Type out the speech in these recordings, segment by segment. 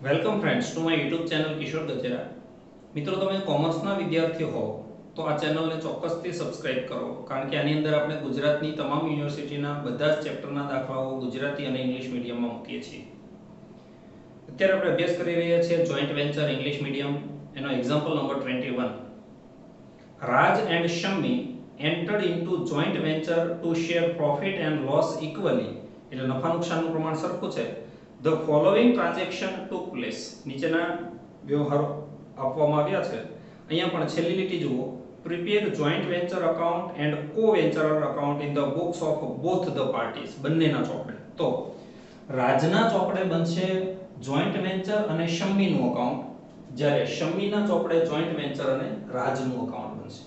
Welcome friends to my YouTube channel Kishor Gajera. મિત્રો, તમે કોમર્સના વિદ્યાર્થી હો તો આ ચેનલને ચોક્કસથી સબસ્ક્રાઇબ કરો, કારણ કે આની અંદર આપણે ગુજરાતની તમામ યુનિવર્સિટીના બધા જ ચેપ્ટરના દાખલાઓ ગુજરાતી અને ઇંગ્લિશ મીડિયમમાં મૂકીએ છીએ. અત્યારે આપણે અભ્યાસ કરી રહ્યા છીએ જોઈન્ટ વેન્ચર ઇંગ્લિશ મીડિયમ, એનો example number 21. Raj and Shammi entered into joint venture to share profit and loss equally. એટલે નફા નુકસાનનું પ્રમાણ સરખું છે. The following transaction took place. નીચેના વ્યવહારો આપવામાં આવ્યા છે. અહીંયા પણ છેલ્લી લીટી જુઓ. Prepare joint venture account and co-venturer account in the books of both the parties. બંનેના ચોપડે. તો રાજના ચોપડે બનશે જોઈન્ટ વેન્ચર અને શમ્મીનું અકાઉન્ટ, જ્યારે શમ્મીના ચોપડે જોઈન્ટ વેન્ચર અને રાજનું અકાઉન્ટ બનશે.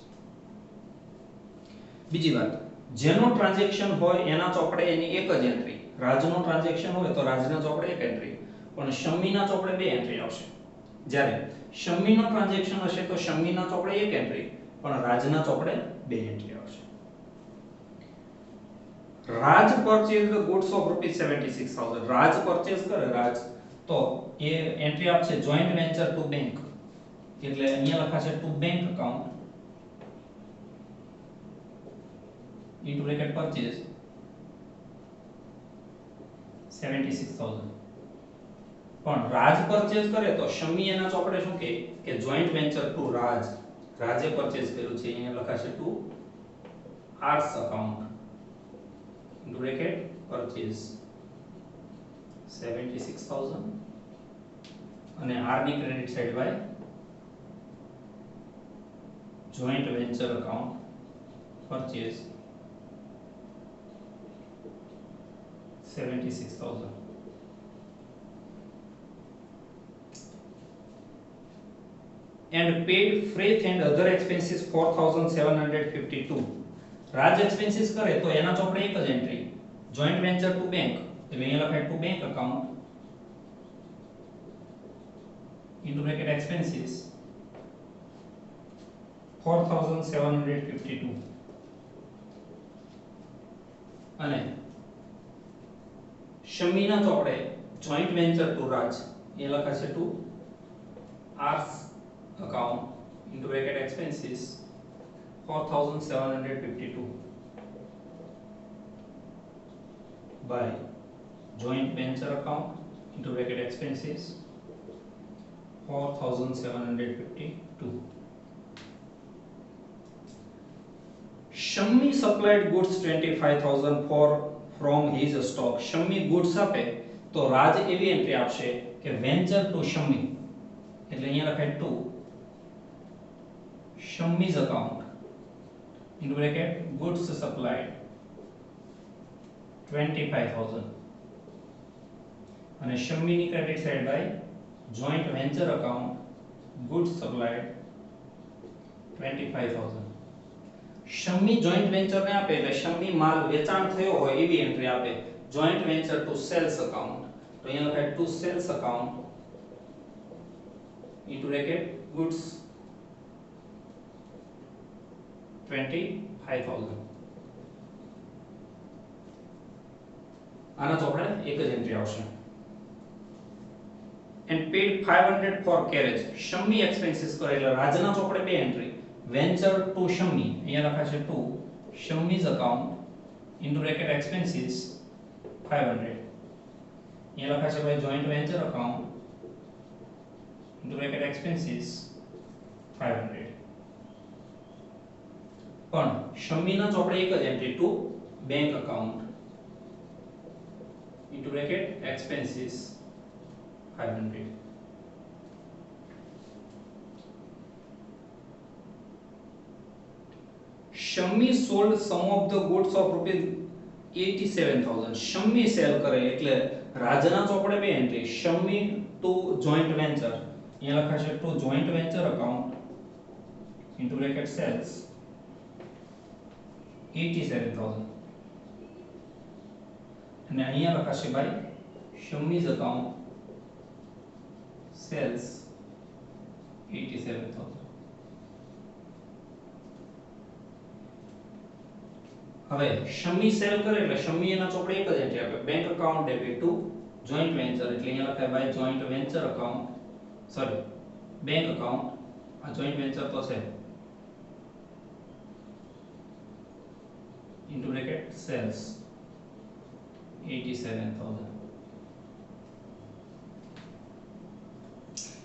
બીજી વાત, જેનો ટ્રાન્ઝેક્શન હોય એના ચોપડે એની એક જ એન્ટ્રી, રાજનો ટ્રાન્ઝેક્શન હોય તો રાજના ચોપડે એક એન્ટ્રી, પણ શમ્મીના ચોપડે બે એન્ટ્રી આવશે. જ્યારે શમ્મીનો ટ્રાન્ઝેક્શન હશે તો શમ્મીના ચોપડે એક એન્ટ્રી, પણ રાજના ચોપડે બે એન્ટ્રી આવશે. Raj purchase the goods of ₹76,000. Raj purchase કરે, રાજ, તો એ એન્ટ્રી આપશે જોઈન્ટ વેન્ચર ટુ બેંક, એટલે અહીંયા લખાશે to bank account into bracket purchase 76,000. પણ રાજ પરચેઝ કરે તો શમ્મી એના ચોપડે શું કહે કે જોઈન્ટ વેન્ચર ટુ રાજ, રાજે પરચેઝ કર્યું છે, અહીંયા લખાશે to R's account into bracket purchase 76,000 અને આર ની credit side by joint venture account purchase 76,000. And paid freight and other expenses 4,752. Raj expenses કરે તો એના ચોપડે એક જ entry, joint venture to bank, એટલે અહીંયા લખાય to bank account into bracket expenses 4,752. અને શમ્મીના ચોપડે જોઈન્ટ વેન્ચર ટુ રાજ, એ લખાશે to R's account into bracket expenses 4,752 by joint venture account into bracket expenses 4,752. Shammi supplied goods 25,000 from his stock. Shammi goods આપે તો રાજ એવી એન્ટ્રી આપશે કે venture two Shammi, એટલે અહીંયા લખાય to Shammi's account into bracket goods supplied 25,000 અને શમ્મીની credit side by joint venture account goods supplied 25,000. Shammi joint venture ને આપે એટલે શમ્મી માલ વેચાણ થયો હોય એવી એન્ટ્રી આપે, joint venture to sales account, તો અહીંયા લખાય to sales account into bracket goods 25,000. આના ચોપડે એક જ એન્ટ્રી આવશે. and paid 500 for carriage. Shammi expenses કરે એટલે રાજના ચોપડે બે એન્ટ્રી, વેન્ચર ટુ શમ્મી, અહીંયા લખાશે to Shammi's account into bracket expenses 500. અહીંયા લખાશે ભાઈ joint venture account into bracket expenses 500. પણ શમ્મીના ચોપડે એક જ entry, to bank account into bracket expenses 500. Shammi sold some of the goods of ₹87,000. Shammi sale કરે એટલે રાજના ચોપડે બે entry, Shammi to joint venture, અહીંયા લખાશે to joint venture account into bracket sales 87,000 અને અહીંયા લખાશે ભાઈ શમ્મીઝ અકાઉન્ટ સેલ્સ 87,000. હવે શમ્મી સેલ કરે એટલે શમ્મી એના ચોપડે એક જ એન્ટ્રી આપે, bank account debit to joint venture એટલે અહીંયા લખાય by joint venture account sorry bank account આ જોઈન્ટ વેન્ચર તો છે into bracket sales 87,000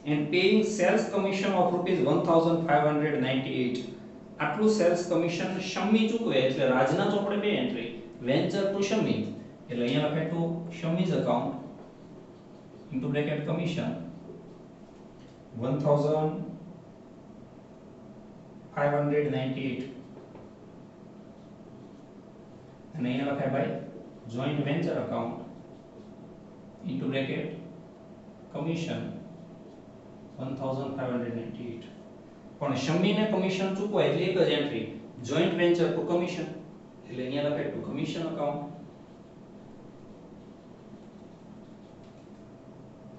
and paying sales commission of rupees 1598 આટલું સેલ્સ કમિશન શમ્મી ચૂકવે એટલે રાજના ચોપડે બે એન્ટ્રી વેન્ચર ટુ શમ્મી એટલે અહીંયા લખાય to Shammi's account into bracket commission 1598 અને અહીંયા લખાય by joint venture account into bracket commission 1598 પણ શમ્મીને કમિશન ચૂકવાય એટલે એક જ entry joint venture to commission એટલે અહીંયા લખાય to commission account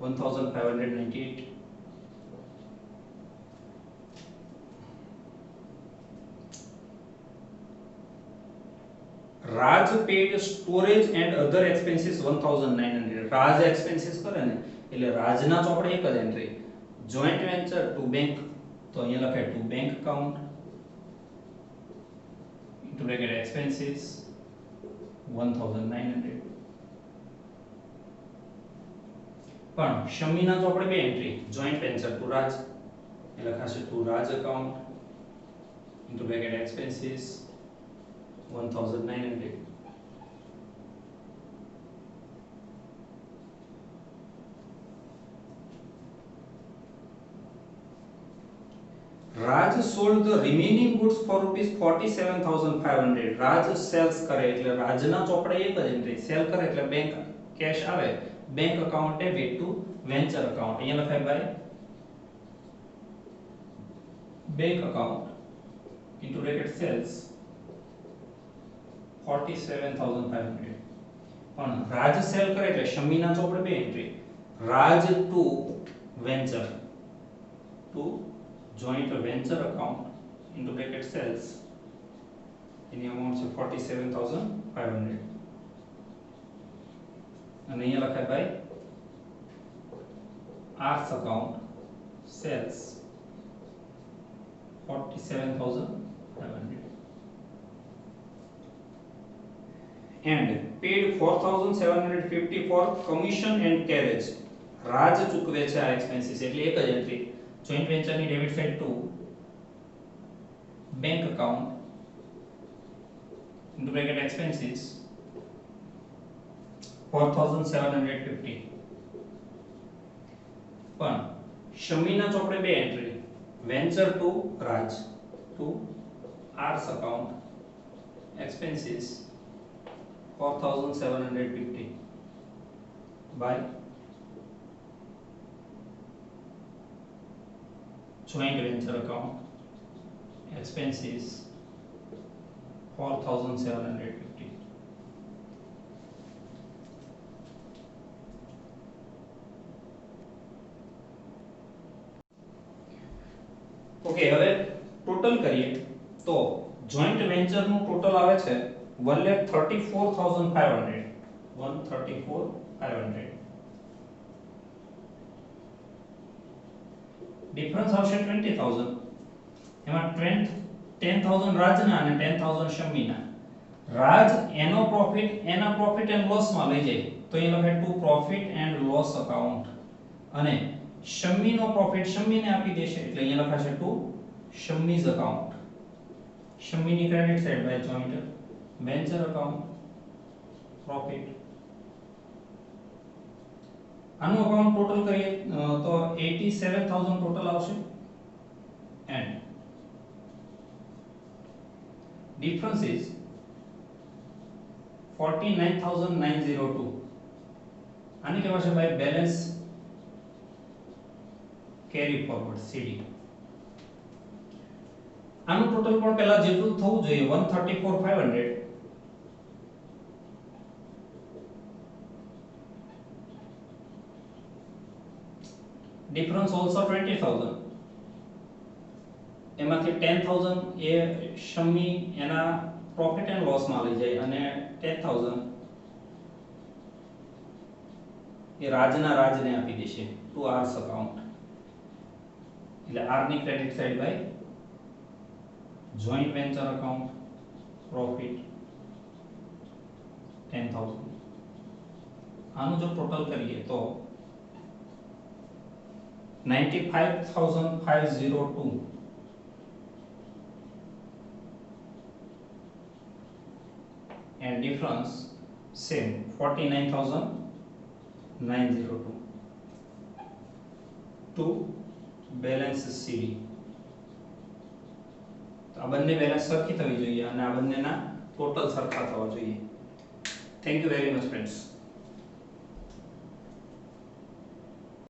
1598 Raj paid storage and other expenses 1900 Raj expenses કરે ને એટલે રાજના ચોપડે એક જ entry joint venture to bank તો અહીંયા લખાય to bank account into bracket expenses 1900 પણ શમીના ચોપડે બે એન્ટ્રી જોઈન્ટ વેન્ચર ટુ રાજ એટલે લખાશે two Raj account into bracket expenses 1900 Raj sold the remaining goods for rupees 47,500 Raj sells કરે એટલે રાજના ચોપડે એક જ એન્ટ્રી સેલ કરે એટલે બેંક કેશ આવે bank account debit to venture account અહીંયા લખાય by bank account into bracket sales 47,500 પણ રાજ સેલ કરે એટલે શમીના ચોપડે બે એન્ટ્રી રાજ to venture to joint venture account into bracket sales any amount છે 47,500 અને અહીંયા લખાય by arts account sales 47,500 and paid 4,750 for commission and carriage રાજ ચૂકવે છે આ એક્સપેન્સીસ એટલે એક જ એન્ટ્રી joint venture ની debit side to bank account into bracket expenses 4,750 પણ શમીના ચોપડે બે entry venture to Raj to R's account expenses 4,750 by joint venture account expenses 4,750 okay હવે ટોટલ કરીએ તો જોઈન્ટ વેન્ચર નું ટોટલ આવે છે 1,34,500 1,34,500 ડિફરન્સ આવશે 20,000 એમાં 10,000 રાજના અને 10,000 શમીના રાજ એનો પ્રોફિટ એન્ડ લોસ માં લઈ જાય તો એ લખે to profit and loss account અને શમીનો પ્રોફિટ શમીને આપી દેશે એટલે અહીંયા લખાશે ટુ શમીઝ અકાઉન્ટ શમીની credit side by joint venture account profit આનું અકાઉન્ટ ટોટલ કરીએ તો 87,000 ટોટલ આવશે એન્ડ ડિફરન્સ ઇઝ 49,902 આને કહેવાશે બાય બેલેન્સ કેરી ફોરવર્ડ સીડી આનું ટોટલ પણ પહેલા જેટલું થવું જોઈએ 134,500 ડિફરન્સ ઓલસો 20,000 એમાંથી 10,000 એ શમી એના પ્રોફિટ એન્ડ લોસ માં લઈ જાય અને 10,000 એ રાજના રાજને આપી દેશે ટુ આર્સ અકાઉન્ટ, એટલે આર ની credit side by joint venture account profit 10,000. આનું જો ટોટલ કરીએ તો 95,502 and difference same 49,902 to balance CD. તો આ બંને બેલેન્સ સરખી થવી જોઈએ અને આ બંનેના ટોટલ સરખા થવા જોઈએ. Thank you very much friends.